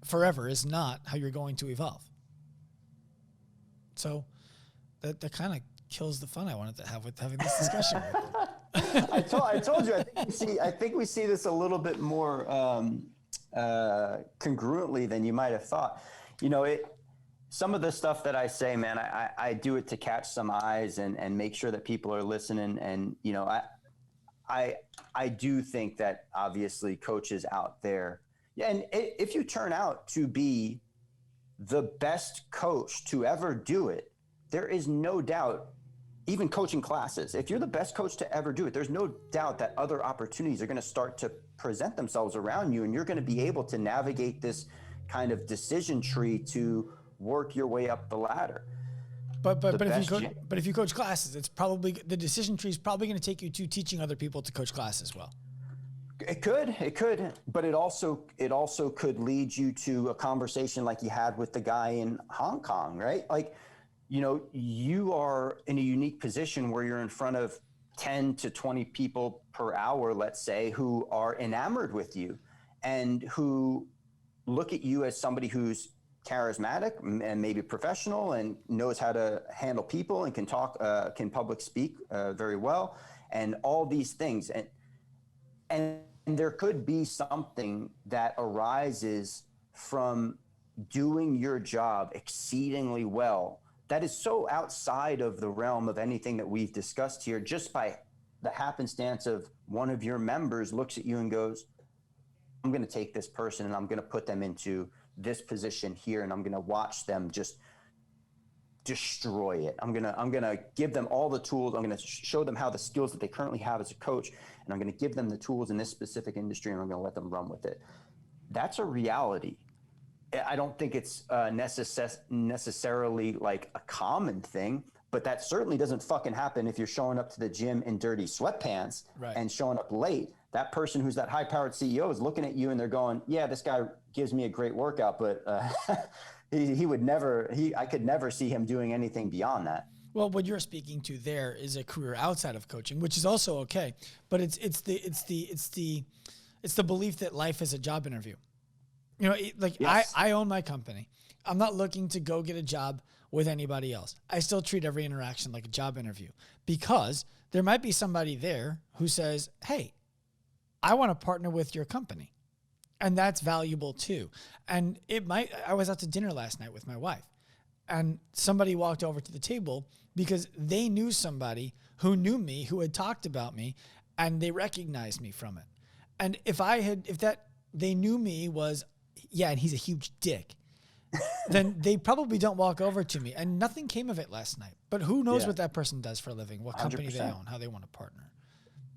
forever is not how you're going to evolve. So that kind of kills the fun I wanted to have with having this discussion with you. I told you. I think we see this a little bit more congruently than you might have thought. You know, some of the stuff that I say, man, I do it to catch some eyes and make sure that people are listening. And you know, I do think that obviously coaches out there, and if you turn out to be the best coach to ever do it, there is no doubt. Even coaching classes, if you're the best coach to ever do it, there's no doubt that other opportunities are going to start to present themselves around you, and you're going to be able to navigate this kind of decision tree to work your way up the ladder. But if you coach classes, it's probably the decision tree is probably going to take you to teaching other people to coach classes as well. It could, but it also could lead you to a conversation like you had with the guy in Hong Kong, right? Like, you are in a unique position where you're in front of 10 to 20 people per hour, let's say, who are enamored with you and who look at you as somebody who's charismatic and maybe professional and knows how to handle people and can talk, can public speak very well, and all these things. And there could be something that arises from doing your job exceedingly well that is so outside of the realm of anything that we've discussed here, just by the happenstance of one of your members looks at you and goes, I'm going to take this person and I'm going to put them into this position here, and I'm going to watch them just destroy it. I'm going to give them all the tools. I'm going to show them how the skills that they currently have as a coach, and I'm going to give them the tools in this specific industry, and I'm going to let them run with it. That's a reality. I don't think it's necessarily like a common thing, but that certainly doesn't fucking happen if you're showing up to the gym in dirty sweatpants and showing up late. That person who's that high-powered CEO is looking at you and they're going, yeah, this guy gives me a great workout, but I could never see him doing anything beyond that. Well, what you're speaking to there is a career outside of coaching, which is also okay, but it's the belief that life is a job interview. Yes. I own my company. I'm not looking to go get a job with anybody else. I still treat every interaction like a job interview, because there might be somebody there who says, hey, I want to partner with your company. And that's valuable too. And I was out to dinner last night with my wife, and somebody walked over to the table because they knew somebody who knew me, who had talked about me, and they recognized me from it. And if they knew me was, yeah, and he's a huge dick, then they probably don't walk over to me. And nothing came of it last night. But who knows what that person does for a living, what company 100%. They own, how they want to partner.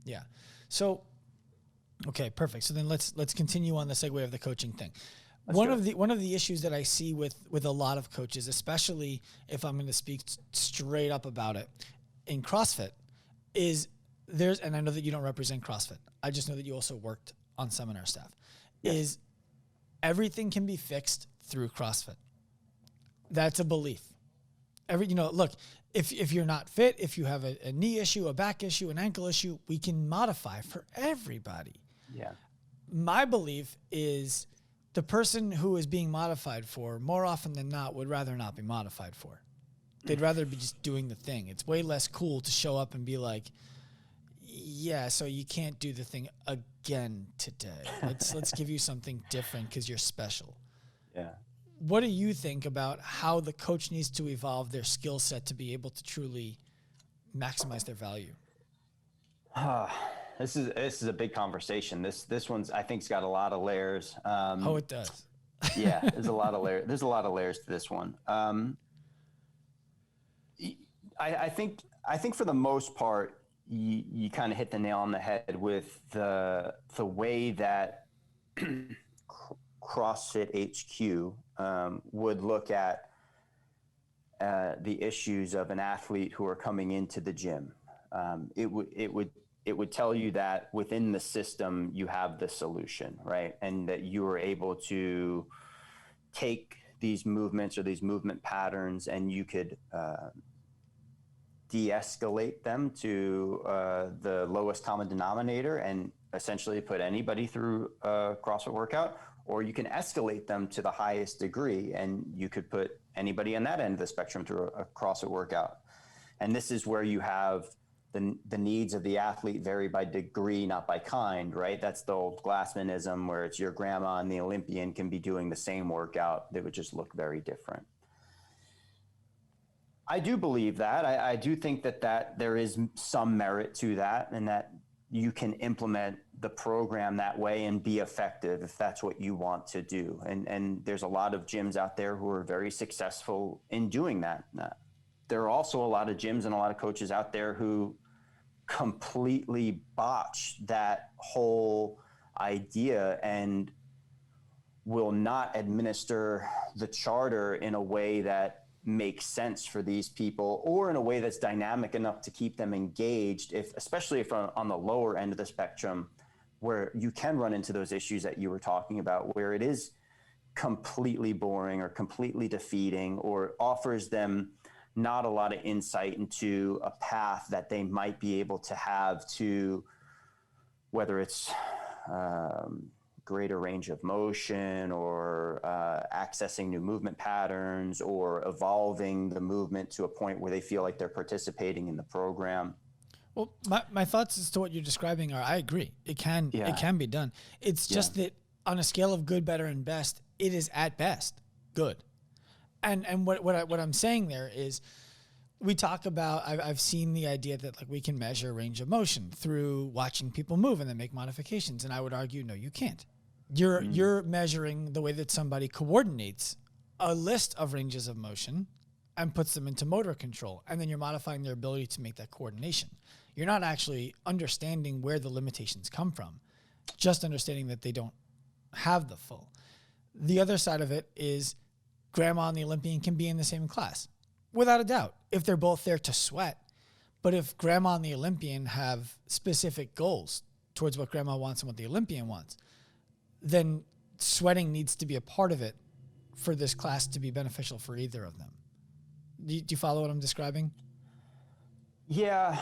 Yeah. So, okay, perfect. So then let's continue on the segue of the coaching thing. One of the issues that I see with a lot of coaches, especially if I'm going to speak straight up about it in CrossFit, is and I know that you don't represent CrossFit. I just know that you also worked on seminar staff. Yes. Is everything can be fixed through CrossFit. That's a belief. Look, if you're not fit, if you have a knee issue, a back issue, an ankle issue, we can modify for everybody. Yeah. My belief is the person who is being modified for, more often than not, would rather not be modified for. They'd rather be just doing the thing. It's way less cool to show up and be like, yeah, so you can't do the thing again today. Let's give you something different because you're special. Yeah. What do you think about how the coach needs to evolve their skill set to be able to truly maximize their value? This is a big conversation. This one's, I think, it's got a lot of layers. It does. Yeah, there's a lot of layers. There's a lot of layers to this one. I think for the most part, you kind of hit the nail on the head with the way that CrossFit HQ would look at the issues of an athlete who are coming into the gym. It would tell you that within the system you have the solution, right? And that you are able to take these movements or these movement patterns and you could de-escalate them to the lowest common denominator and essentially put anybody through a CrossFit workout, or you can escalate them to the highest degree and you could put anybody on that end of the spectrum through a CrossFit workout. And this is where you have the needs of the athlete vary by degree, not by kind, right? That's the old Glassmanism where it's your grandma and the Olympian can be doing the same workout. They would just look very different. I do believe that. I do think that there is some merit to that, and that you can implement the program that way and be effective if that's what you want to do. And there's a lot of gyms out there who are very successful in doing that. There are also a lot of gyms and a lot of coaches out there who completely botch that whole idea and will not administer the charter in a way that makes sense for these people, or in a way that's dynamic enough to keep them engaged, especially if on the lower end of the spectrum, where you can run into those issues that you were talking about, where it is completely boring or completely defeating, or offers them not a lot of insight into a path that they might be able to have to, whether it's greater range of motion, or accessing new movement patterns, or evolving the movement to a point where they feel like they're participating in the program. Well, my thoughts as to what you're describing are, I agree. It can be done. It's just that on a scale of good, better, and best, it is at best good. And what I'm saying there is, we talk about, I've seen the idea that like we can measure range of motion through watching people move and then make modifications. And I would argue, no, you can't. You're measuring the way that somebody coordinates a list of ranges of motion and puts them into motor control. And then you're modifying their ability to make that coordination. You're not actually understanding where the limitations come from, just understanding that they don't have the full. The other side of it is grandma and the Olympian can be in the same class, without a doubt, if they're both there to sweat. But if grandma and the Olympian have specific goals towards what grandma wants and what the Olympian wants, then sweating needs to be a part of it for this class to be beneficial for either of them. Do you follow what I'm describing? Yeah.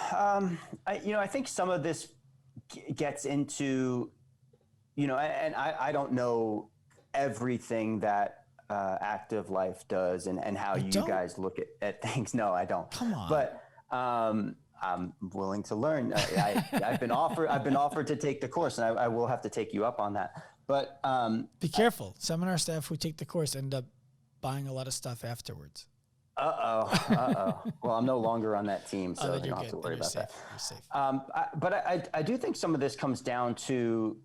I think some of this gets into, and I don't know everything that Active Life does and how you guys look at things. No, I don't. Come on. But I'm willing to learn. I've been offered to take the course, and I will have to take you up on that. But be careful. Seminar staff who take the course end up buying a lot of stuff afterwards. Well, I'm no longer on that team, so you don't have to worry about that. You're safe. But I do think some of this comes down to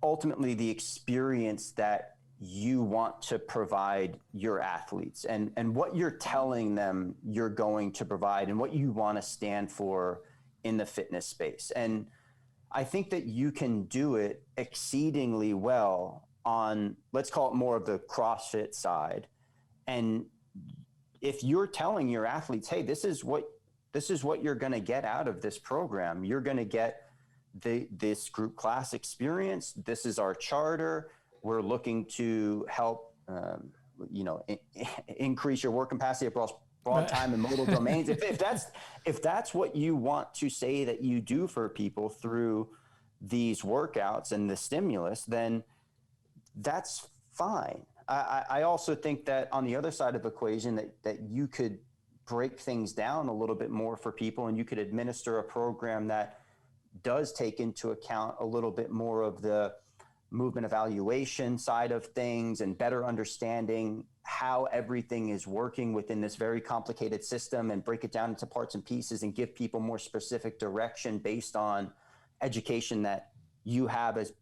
ultimately the experience that you want to provide your athletes, and what you're telling them you're going to provide, and what you want to stand for in the fitness space. And I think that you can do it exceedingly well on, let's call it more of the CrossFit side. And if you're telling your athletes, hey, this is what you're going to get out of this program. You're going to get this group class experience. This is our charter. We're looking to help, increase your work capacity across broad time and modal domains. If that's what you want to say that you do for people through these workouts and the stimulus, then that's fine. I also think that on the other side of the equation, that you could break things down a little bit more for people, and you could administer a program that does take into account a little bit more of the movement evaluation side of things, and better understanding how everything is working within this very complicated system, and break it down into parts and pieces, and give people more specific direction based on education that you have as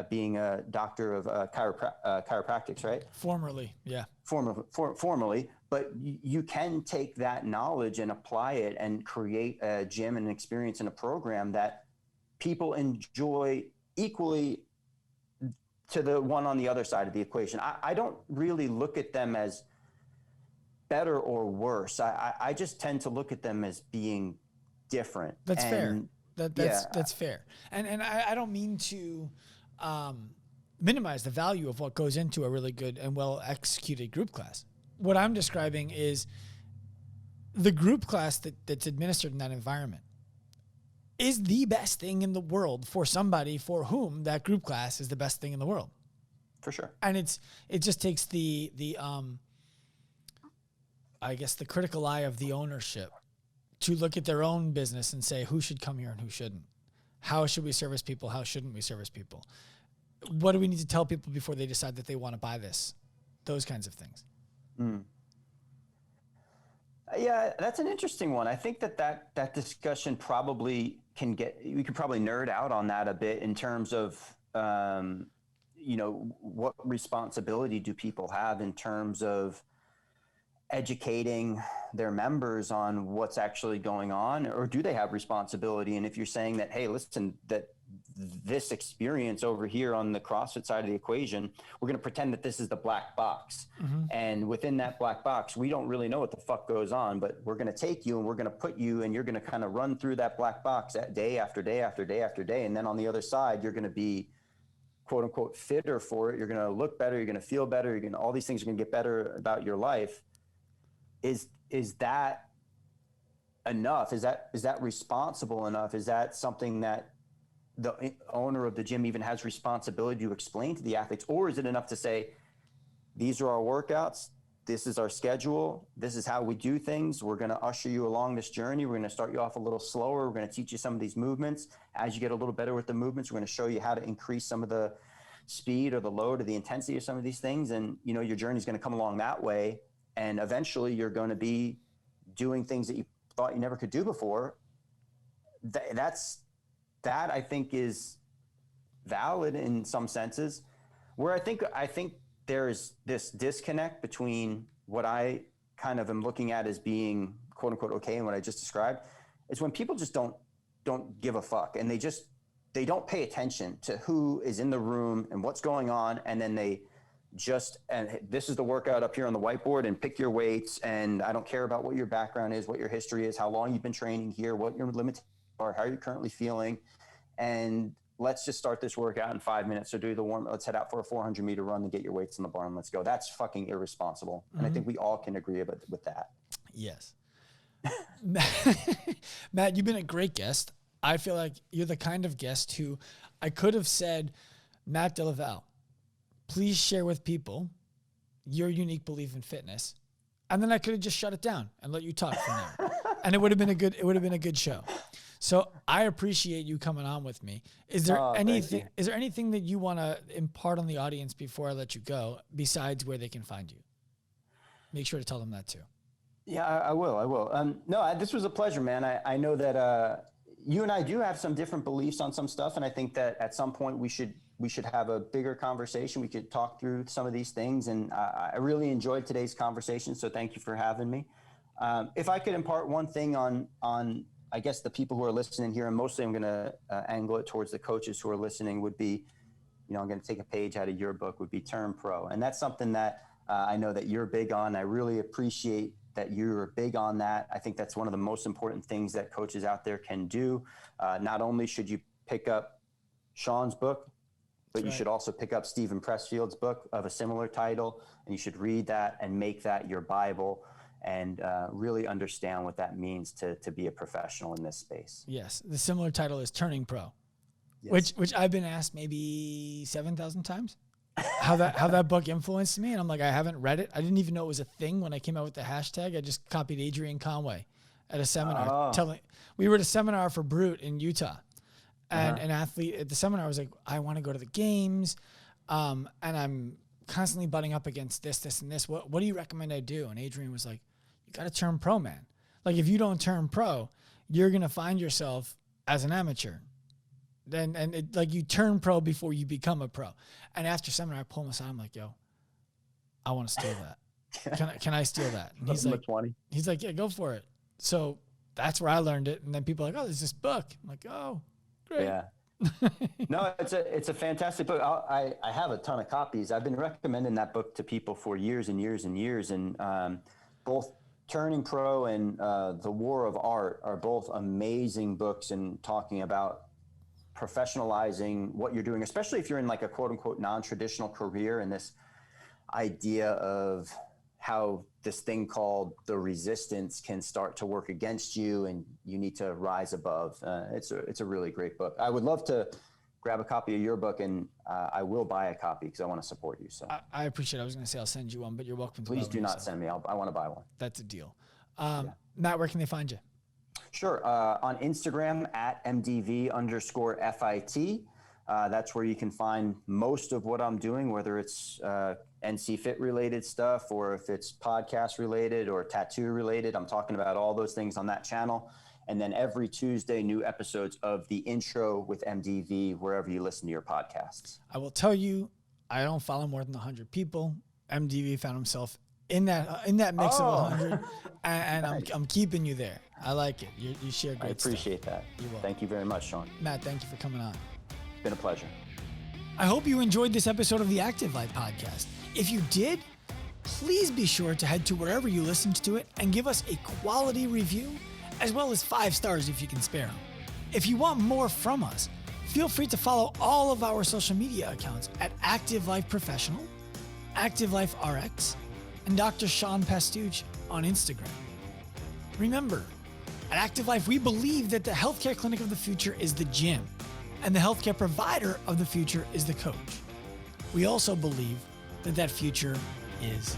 being a doctor of chiropractics, right? Formerly, yeah. Formerly, but you can take that knowledge and apply it and create a gym and an experience and a program that people enjoy equally to the one on the other side of the equation. I don't really look at them as better or worse. I just tend to look at them as being different. That's fair. That's fair. And I don't mean to minimize the value of what goes into a really good and well executed group class. What I'm describing is the group class that's administered in that environment is the best thing in the world for somebody for whom that group class is the best thing in the world. For sure. And it just takes the I guess the critical eye of the ownership to look at their own business and say, who should come here and who shouldn't? How should we service people? How shouldn't we service people? What do we need to tell people before they decide that they want to buy this? Those kinds of things. Mm. Yeah, that's an interesting one. I think that discussion probably we could probably nerd out on that a bit in terms of, what responsibility do people have in terms of educating their members on what's actually going on, or do they have responsibility? And if you're saying that, hey, listen, that this experience over here on the CrossFit side of the equation, we're going to pretend that this is the black box. And within that black box, we don't really know what the fuck goes on, but we're going to take you and we're going to put you, and you're going to kind of run through that black box day after day after day after day. And then on the other side, you're going to be quote unquote fitter for it. You're going to look better. You're going to feel better. You're going to, all these things are going to get better about your life. Is that enough? Is that responsible enough? Is that something that the owner of the gym even has responsibility to explain to the athletes? Or is it enough to say, these are our workouts, this is our schedule, this is how we do things, we're going to usher you along this journey, we're going to start you off a little slower, we're going to teach you some of these movements. As you get a little better with the movements, we're going to show you how to increase some of the speed or the load or the intensity of some of these things, and your journey is going to come along that way, and eventually you're going to be doing things that you thought you never could do before. That I think is valid in some senses. Where I think there's this disconnect between what I kind of am looking at as being quote unquote okay and what I just described is when people just don't give a fuck, and they don't pay attention to who is in the room and what's going on, and then and this is the workout up here on the whiteboard, and pick your weights, and I don't care about what your background is, what your history is, how long you've been training here, what your limits are, how you're currently feeling, and let's just start this workout in 5 minutes. So do the warm, let's head out for a 400 meter run and get your weights in the bar and let's go. That's fucking irresponsible. And I think we all can agree with that. Yes. Matt, you've been a great guest. I feel like you're the kind of guest who I could have said, Matt DellaValle, please share with people your unique belief in fitness. And then I could have just shut it down and let you talk from there. And it would have been a good show. So I appreciate you coming on with me. Is there anything that you want to impart on the audience before I let you go, besides where they can find you? Make sure to tell them that too. Yeah, I will. No, this was a pleasure, man. I know that you and I do have some different beliefs on some stuff. And I think that at some point we should have a bigger conversation. We could talk through some of these things. And I really enjoyed today's conversation. So thank you for having me. If I could impart one thing on I guess the people who are listening here, and mostly I'm going to angle it towards the coaches who are listening, would be, I'm going to take a page out of your book, would be turn pro. And that's something that I know that you're big on. I really appreciate that you're big on that. I think that's one of the most important things that coaches out there can do. Not only should you pick up Sean's book, but you should also pick up Stephen Pressfield's book of a similar title, and you should read that and make that your Bible, and really understand what that means to be a professional in this space. Yes. The similar title is Turning Pro, yes. which I've been asked maybe 7,000 times how that book influenced me. And I'm like, I haven't read it. I didn't even know it was a thing when I came out with the hashtag. I just copied Adrian Conway at a seminar. We were at a seminar for Brute in Utah, and an athlete at the seminar was like, I want to go to the games. And I'm constantly butting up against this and this. What do you recommend I do? And Adrian was like, you got to turn pro, man. Like, if you don't turn pro, you're going to find yourself as an amateur. You turn pro before you become a pro. And after seminar, I pull him aside. I'm like, yo, I want to steal that. Can I steal that? And he's like, yeah, go for it. So that's where I learned it. And then people are like, oh, there's this book. I'm like, oh, great. Yeah. No, it's a fantastic book. I have a ton of copies. I've been recommending that book to people for years and years and years. And both Turning Pro and The War of Art are both amazing books in talking about professionalizing what you're doing, especially if you're in like a quote unquote non-traditional career, and this idea of how this thing called the resistance can start to work against you and you need to rise above. It's a really great book. I would love to grab a copy of your book, and I will buy a copy because I want to support you. So I appreciate it. I was going to say I'll send you one, but you're welcome to. Please do not send me. I want to buy one. That's a deal. Matt, where can they find you? Sure. On Instagram at MDV_FIT. That's where you can find most of what I'm doing, whether it's NCFit related stuff, or if it's podcast related or tattoo related. I'm talking about all those things on that channel. And then every Tuesday, new episodes of The Intro with MDV, wherever you listen to your podcasts. I will tell you, I don't follow more than 100 people. MDV found himself in that mix of 100, and I'm keeping you there. I like it. You share great stuff. I appreciate that. You're welcome. Thank you very much, Sean. Matt, thank you for coming on. Been a pleasure. I hope you enjoyed this episode of the Active Life podcast. If you did, please be sure to head to wherever you listened to it and give us a quality review, as well as 5 stars if you can spare them. If you want more from us, feel free to follow all of our social media accounts at Active Life Professional, Active Life RX, and Dr. Sean Pastuch on Instagram. Remember, at Active Life, we believe that the healthcare clinic of the future is the gym, and the healthcare provider of the future is the coach. We also believe that that future is